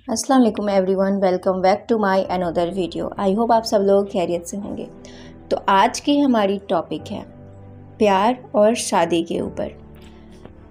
अस्सलाम वालेकुम everyone, welcome back to my another video. I hope आप सब लोग खैरियत से होंगे। तो आज की हमारी टॉपिक है प्यार और शादी के ऊपर।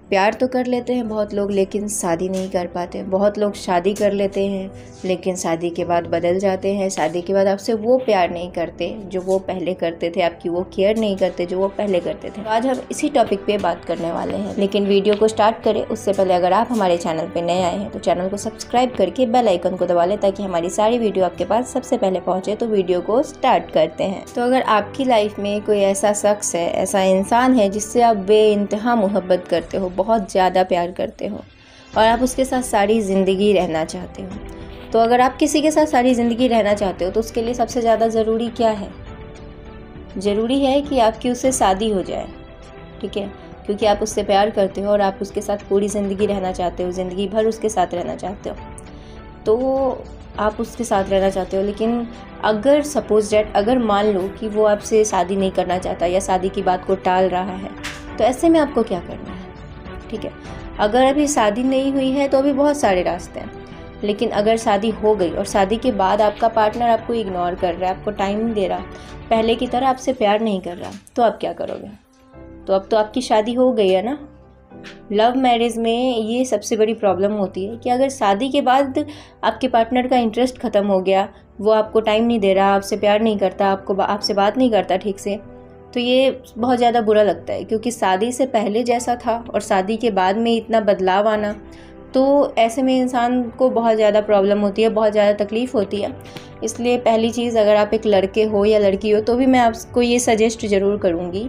प्यार तो कर लेते हैं बहुत लोग, लेकिन शादी नहीं कर पाते। बहुत लोग शादी कर लेते हैं लेकिन शादी के बाद बदल जाते हैं। शादी के बाद आपसे वो प्यार नहीं करते जो वो पहले करते थे, आपकी वो केयर नहीं करते जो वो पहले करते थे। तो आज हम इसी टॉपिक पे बात करने वाले हैं। लेकिन वीडियो को स्टार्ट करें उससे पहले अगर आप हमारे चैनल पे नए आए हैं तो चैनल को सब्सक्राइब करके बेल आइकन को दबा लें ताकि हमारी सारी वीडियो आपके पास सबसे पहले पहुँचे। तो वीडियो को स्टार्ट करते हैं। तो अगर आपकी लाइफ में कोई ऐसा शख्स है, ऐसा इंसान है जिससे आप बेइंतहा मोहब्बत करते हो, बहुत ज़्यादा प्यार करते हो और आप उसके साथ सारी ज़िंदगी रहना चाहते हो, तो अगर आप किसी के साथ सारी ज़िंदगी रहना चाहते हो तो उसके लिए सबसे ज़्यादा ज़रूरी क्या है? ज़रूरी है कि आपकी उससे शादी हो जाए, ठीक है? क्योंकि आप उससे प्यार करते हो और आप उसके साथ पूरी ज़िंदगी रहना चाहते हो, ज़िंदगी भर उसके साथ रहना चाहते हो, तो आप उसके साथ रहना चाहते हो। लेकिन अगर सपोज डैट, अगर मान लो कि वो आपसे शादी नहीं करना चाहता या शादी की बात को टाल रहा है, तो ऐसे में आपको क्या करना है? ठीक है, अगर अभी शादी नहीं हुई है तो अभी बहुत सारे रास्ते हैं। लेकिन अगर शादी हो गई और शादी के बाद आपका पार्टनर आपको इग्नोर कर रहा है, आपको टाइम नहीं दे रहा, पहले की तरह आपसे प्यार नहीं कर रहा, तो आप क्या करोगे? तो अब तो आपकी शादी हो गई है ना। लव मैरिज में ये सबसे बड़ी प्रॉब्लम होती है कि अगर शादी के बाद आपके पार्टनर का इंटरेस्ट ख़त्म हो गया, वो आपको टाइम नहीं दे रहा, आपसे प्यार नहीं करता, आपसे बात नहीं करता ठीक से, तो ये बहुत ज़्यादा बुरा लगता है। क्योंकि शादी से पहले जैसा था और शादी के बाद में इतना बदलाव आना, तो ऐसे में इंसान को बहुत ज़्यादा प्रॉब्लम होती है, बहुत ज़्यादा तकलीफ़ होती है। इसलिए पहली चीज़, अगर आप एक लड़के हो या लड़की हो तो भी मैं आपको ये सजेस्ट ज़रूर करूँगी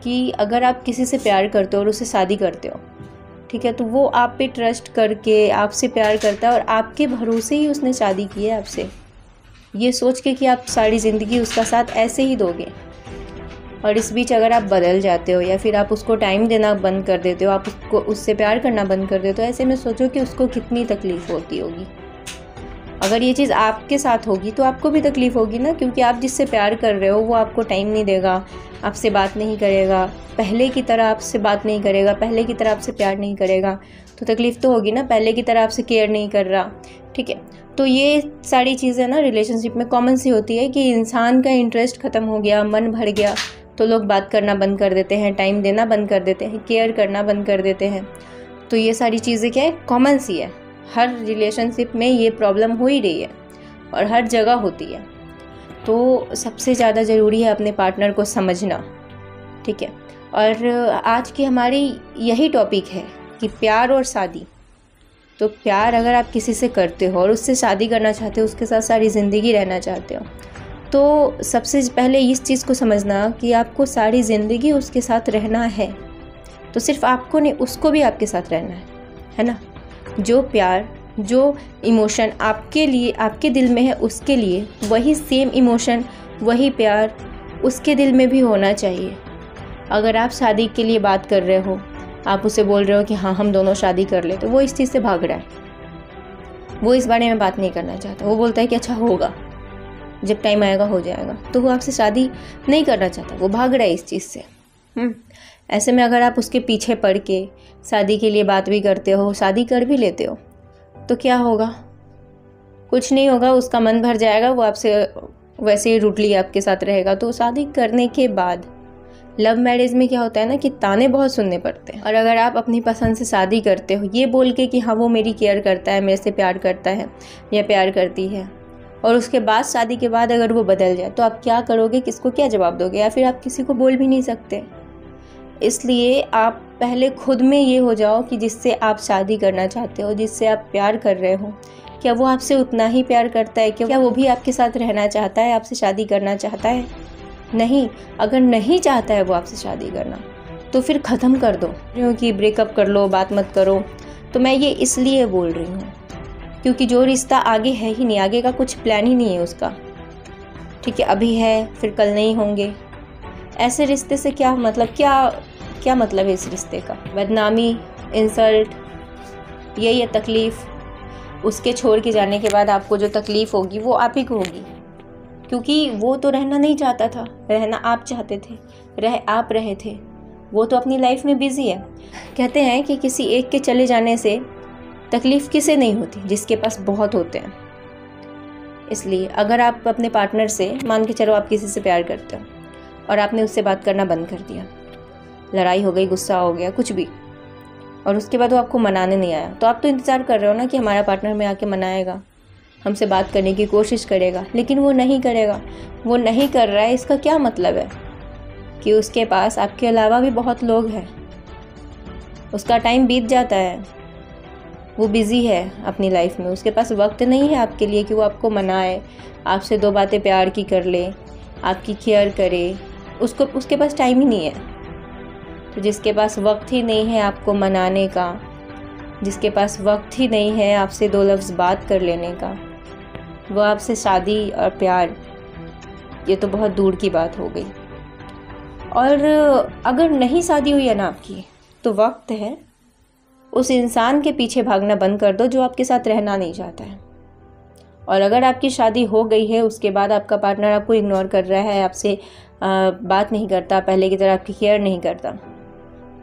कि अगर आप किसी से प्यार करते हो और उससे शादी करते हो, ठीक है, तो वो आप पे ट्रस्ट करके आपसे प्यार करता है और आपके भरोसे ही उसने शादी की है आपसे, ये सोच के कि आप सारी ज़िंदगी उसका साथ ऐसे ही दोगे। और इस बीच अगर आप बदल जाते हो या फिर आप उसको टाइम देना बंद कर देते हो, आप उससे प्यार करना बंद कर देते हो, ऐसे में सोचो कि उसको कितनी तकलीफ़ होती होगी। अगर ये चीज़ आपके साथ होगी तो आपको भी तकलीफ़ होगी ना, क्योंकि आप जिससे प्यार कर रहे हो वो आपको टाइम नहीं देगा, आपसे बात नहीं करेगा, पहले की तरह आपसे बात नहीं करेगा, पहले की तरह आपसे प्यार नहीं करेगा, तो तकलीफ़ तो होगी ना। पहले की तरह आपसे केयर नहीं कर रहा, ठीक है। तो ये सारी चीज़ें ना रिलेशनशिप में कॉमन सी होती है कि इंसान का इंटरेस्ट ख़त्म हो गया, मन भर गया, तो लोग बात करना बंद कर देते हैं, टाइम देना बंद कर देते हैं, केयर करना बंद कर देते हैं। तो ये सारी चीज़ें क्या है, कॉमन सी है। हर रिलेशनशिप में ये प्रॉब्लम हो ही रही है और हर जगह होती है। तो सबसे ज़्यादा ज़रूरी है अपने पार्टनर को समझना, ठीक है। और आज की हमारी यही टॉपिक है कि प्यार और शादी। तो प्यार अगर आप किसी से करते हो और उससे शादी करना चाहते हो, उसके साथ सारी ज़िंदगी रहना चाहते हो, तो सबसे पहले इस चीज़ को समझना कि आपको सारी ज़िंदगी उसके साथ रहना है। तो सिर्फ आपको नहीं, उसको भी आपके साथ रहना है ना। जो प्यार, जो इमोशन आपके लिए, आपके दिल में है, उसके लिए वही सेम इमोशन, वही प्यार उसके दिल में भी होना चाहिए। अगर आप शादी के लिए बात कर रहे हो, आप उसे बोल रहे हो कि हाँ हम दोनों शादी कर ले, तो वो इस चीज़ से भाग रहा है, वो इस बारे में बात नहीं करना चाहता। वो बोलता है कि अच्छा होगा, जब टाइम आएगा हो जाएगा, तो वो आपसे शादी नहीं करना चाहता, वो भाग रहा है इस चीज़ से। ऐसे में अगर आप उसके पीछे पड़ के शादी के लिए बात भी करते हो, शादी कर भी लेते हो, तो क्या होगा? कुछ नहीं होगा, उसका मन भर जाएगा, वो आपसे वैसे ही रूटली आपके साथ रहेगा। तो शादी करने के बाद लव मैरिज में क्या होता है ना कि ताने बहुत सुनने पड़ते हैं। और अगर आप अपनी पसंद से शादी करते हो ये बोल के कि हाँ वो मेरी केयर करता है, मेरे से प्यार करता है या प्यार करती है, और उसके बाद शादी के बाद अगर वो बदल जाए, तो आप क्या करोगे? किसको क्या जवाब दोगे? या फिर आप किसी को बोल भी नहीं सकते। इसलिए आप पहले खुद में ये हो जाओ कि जिससे आप शादी करना चाहते हो, जिससे आप प्यार कर रहे हो, क्या वो आपसे उतना ही प्यार करता है? क्या वो भी आपके साथ रहना चाहता है, आपसे शादी करना चाहता है? नहीं। अगर नहीं चाहता है वो आपसे शादी करना, तो फिर ख़त्म कर दो, क्योंकि ब्रेकअप कर लो, बात मत करो। तो मैं ये इसलिए बोल रही हूँ क्योंकि जो रिश्ता आगे है ही नहीं, आगे का कुछ प्लान ही नहीं है उसका, ठीक है। अभी है, फिर कल नहीं होंगे। ऐसे रिश्ते से क्या मतलब, क्या मतलब है इस रिश्ते का? बदनामी, इंसल्ट, यही है तकलीफ़। उसके छोड़ के जाने के बाद आपको जो तकलीफ़ होगी वो आप ही को होगी, क्योंकि वो तो रहना नहीं चाहता था, रहना आप चाहते थे, आप रहे थे। वो तो अपनी लाइफ में बिज़ी है। कहते हैं कि किसी एक के चले जाने से तकलीफ़ किसे नहीं होती, जिसके पास बहुत होते हैं। इसलिए अगर आप अपने पार्टनर से, मान के चलो आप किसी से प्यार करते हो और आपने उससे बात करना बंद कर दिया, लड़ाई हो गई, गुस्सा हो गया, कुछ भी, और उसके बाद वो आपको मनाने नहीं आया, तो आप तो इंतज़ार कर रहे हो ना कि हमारा पार्टनर में आके मनाएगा, हमसे बात करने की कोशिश करेगा, लेकिन वो नहीं करेगा। वो नहीं कर रहा है, इसका क्या मतलब है कि उसके पास आपके अलावा भी बहुत लोग हैं, उसका टाइम बीत जाता है, वो बिज़ी है अपनी लाइफ में, उसके पास वक्त नहीं है आपके लिए कि वो आपको मनाए, आपसे 2 बातें प्यार की कर ले, आपकी केयर करे, उसके पास टाइम ही नहीं है। तो जिसके पास वक्त ही नहीं है आपको मनाने का, जिसके पास वक्त ही नहीं है आपसे 2 लफ्ज़ बात कर लेने का, वो आपसे शादी और प्यार, ये तो बहुत दूर की बात हो गई। और अगर नहीं शादी हुई है ना आपकी, तो वक्त है उस इंसान के पीछे भागना बंद कर दो जो आपके साथ रहना नहीं चाहता है। और अगर आपकी शादी हो गई है, उसके बाद आपका पार्टनर आपको इग्नोर कर रहा है, आपसे बात नहीं करता, पहले की तरह आपकी केयर नहीं करता,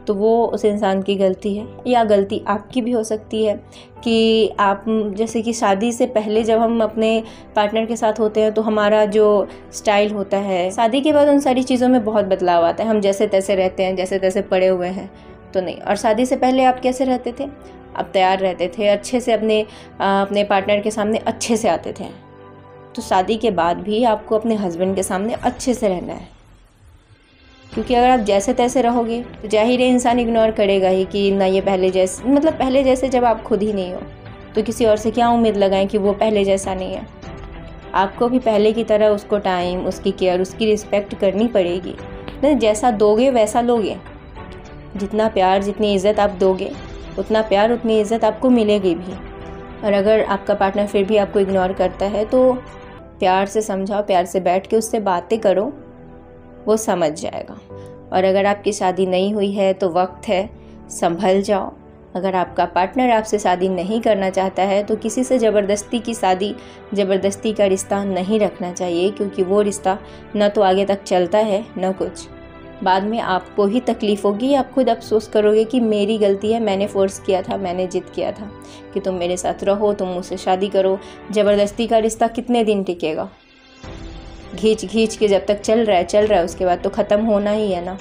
तो वो उस इंसान की गलती है, या गलती आपकी भी हो सकती है कि आप, जैसे कि शादी से पहले जब हम अपने पार्टनर के साथ होते हैं तो हमारा जो स्टाइल होता है, शादी के बाद उन सारी चीज़ों में बहुत बदलाव आता है, हम जैसे तैसे रहते हैं, जैसे तैसे पड़े हुए हैं, तो नहीं। और शादी से पहले आप कैसे रहते थे? आप तैयार रहते थे, अच्छे से अपने पार्टनर के सामने अच्छे से आते थे। तो शादी के बाद भी आपको अपने हस्बैंड के सामने अच्छे से रहना है, क्योंकि अगर आप जैसे तैसे रहोगे तो जाहिर है इंसान इग्नोर करेगा ही कि ना ये पहले जैसे, मतलब पहले जैसे जब आप खुद ही नहीं हो तो किसी और से क्या उम्मीद लगाएं कि वो पहले जैसा नहीं है। आपको भी पहले की तरह उसको टाइम, उसकी केयर, उसकी रिस्पेक्ट करनी पड़ेगी। नहीं, जैसा दोगे वैसा लोगे। जितना प्यार, जितनी इज़्ज़त आप दोगे, उतना प्यार, उतनी इज़्ज़त आपको मिलेगी भी। और अगर आपका पार्टनर फिर भी आपको इग्नोर करता है तो प्यार से समझाओ, प्यार से बैठ के उससे बातें करो, वो समझ जाएगा। और अगर आपकी शादी नहीं हुई है तो वक्त है, संभल जाओ। अगर आपका पार्टनर आपसे शादी नहीं करना चाहता है तो किसी से ज़बरदस्ती की शादी, ज़बरदस्ती का रिश्ता नहीं रखना चाहिए, क्योंकि वो रिश्ता न तो आगे तक चलता है न कुछ। बाद में आपको ही तकलीफ़ होगी, आप खुद अफसोस करोगे कि मेरी गलती है, मैंने फोर्स किया था, मैंने जिद किया था कि तुम मेरे साथ रहो, तुम मुझसे शादी करो। ज़बरदस्ती का रिश्ता कितने दिन टिकेगा? घींच घींच के जब तक चल रहा है, उसके बाद तो ख़त्म होना ही है ना।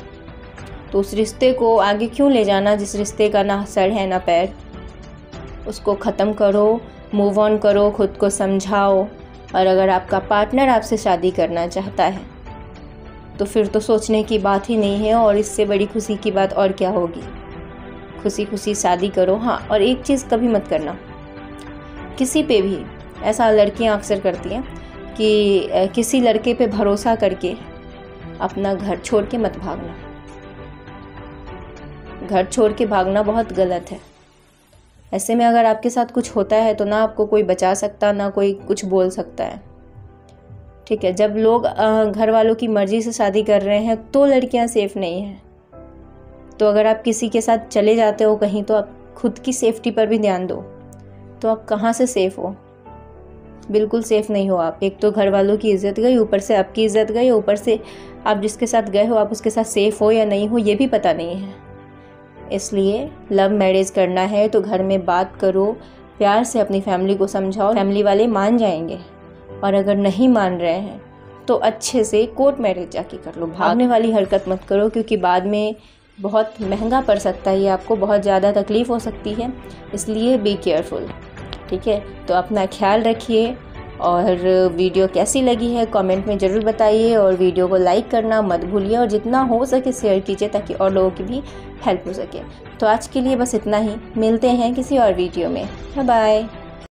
तो उस रिश्ते को आगे क्यों ले जाना जिस रिश्ते का ना सर है ना पैर? उसको ख़त्म करो, मूव ऑन करो, खुद को समझाओ। और अगर आपका पार्टनर आपसे शादी करना चाहता है तो फिर तो सोचने की बात ही नहीं है, और इससे बड़ी खुशी की बात और क्या होगी। खुशी खुशी शादी करो। हाँ, और एक चीज़ कभी मत करना, किसी पे भी, ऐसा लड़कियां अक्सर करती हैं कि किसी लड़के पे भरोसा करके अपना घर छोड़ के मत भागना। घर छोड़ के भागना बहुत गलत है। ऐसे में अगर आपके साथ कुछ होता है तो ना आपको कोई बचा सकता, ना कोई कुछ बोल सकता है। ठीक है, जब लोग घर वालों की मर्ज़ी से शादी कर रहे हैं तो लड़कियां सेफ़ नहीं हैं। तो अगर आप किसी के साथ चले जाते हो कहीं, तो आप खुद की सेफ्टी पर भी ध्यान दो। तो आप कहाँ से सेफ़ हो? बिल्कुल सेफ़ नहीं हो आप। एक तो घर वालों की इज़्ज़त गई, ऊपर से आपकी इज़्ज़त गई, ऊपर से आप जिसके साथ गए हो आप उसके साथ सेफ़ हो या नहीं हो ये भी पता नहीं है। इसलिए लव मैरिज करना है तो घर में बात करो, प्यार से अपनी फैमिली को समझाओ, फैमिली वाले मान जाएंगे। और अगर नहीं मान रहे हैं तो अच्छे से कोर्ट मैरिज जाके कर लो। भागने वाली हरकत मत करो, क्योंकि बाद में बहुत महंगा पड़ सकता है, ये आपको बहुत ज़्यादा तकलीफ़ हो सकती है। इसलिए बी केयरफुल। ठीक है, तो अपना ख्याल रखिए। और वीडियो कैसी लगी है कमेंट में ज़रूर बताइए, और वीडियो को लाइक करना मत भूलिए, और जितना हो सके शेयर कीजिए ताकि और लोगों की भी हेल्प हो सके। तो आज के लिए बस इतना ही, मिलते हैं किसी और वीडियो में। Bye bye.